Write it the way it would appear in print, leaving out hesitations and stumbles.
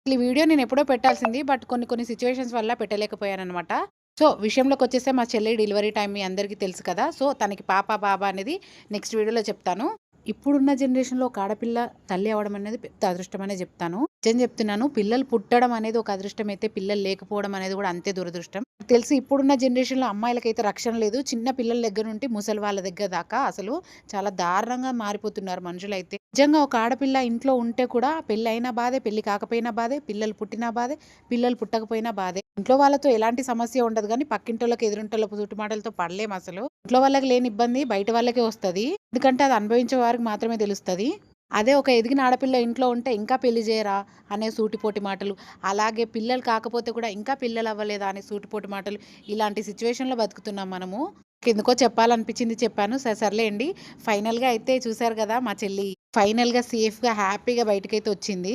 ఈ వీడియో నేనెప్పుడో పెట్టాల్సింది. బట్ కొన్ని కొన్ని సిట్యుయేషన్స్ వల్ల పెట్టలేకపోయాననమాట. సో, విషయంలోకొచ్చేస్తే మా చెల్లి డెలివరీ టైమ్ మీ అందరికీ తెలుసు కదా! సో, తనకి పాప, బాబా అనేది నెక్స్ట్ వీడియోలో చెప్తాను. ఇప్పుడున్న జనరేషన్‌లో ఒక ఆడపిల్ల తల్లి అవ్వడం అనేది పెద్ద అదృష్టమనే జెప్తాను. నిజం జెప్తున్నాను. పిల్లలు పుట్టడం అనేది ఒక అదృష్టమైతే, పిల్లలు లేకపోవడం అనేది గూడా అంతే దురదృష్టం. తెలిసి ఇప్పుడున్న జనరేషన్‌లో అమ్మాయిలకైతే రక్షణ లేదు. చిన్న పిల్లల దగ్గర నుండి ముసలి వాళ్ళ దగ్గర దాకా అసలు చాలా దారుణంగా మారిపోతున్నారు మనుషులైతే. నిజంగా ఒక ఆడపిల్ల ఇంట్లో ఉంటే కూడా పెళ్లయినా బాధే, పెళ్లి కాకపోయినా బాధే, పిల్లలు పుట్టినా బాధే, పిల్లలు పుట్టకపోయినా బాధే. ఇంట్లో వాళ్ళతో ఎలాంటి సమస్య ఉండదు గానీ, పక్కింటోళ్ళకి, ఎదురింటోళ్ళ చుట్టుమాటలతో పడలేమసలు. ఇంట్లో వాళ్ళకి లేని ఇబ్బంది బయట వాళ్ళకే వస్తది. ఎందుకంటే అది అనుభవించే వారికి మాత్రమే తెలుస్తది. అదే ఒక ఎదిగిన ఆడపిల్ల ఇంట్లో ఉంటే ఇంకా పెళ్లి చేయరా అనే సూటిపోటి మాటలు, అలాగే పిల్లలు కాకపోతే కూడా ఇంకా పిల్లలు అవ్వలేదా అనే సూటిపోటి మాటలు, ఇలాంటి సిచ్యువేషన్‌లో బతుకుతున్నాం మనము. ఎందుకో చెప్పాలనిపించింది చెప్పాను. సర్లేండి. ఫైనల్‌గా అయితే చూసారు గదా! మా చెల్లి ఫైనల్‌గా సేఫ్‌గా, హ్యాపీగా బయటికైతే వచ్చింది.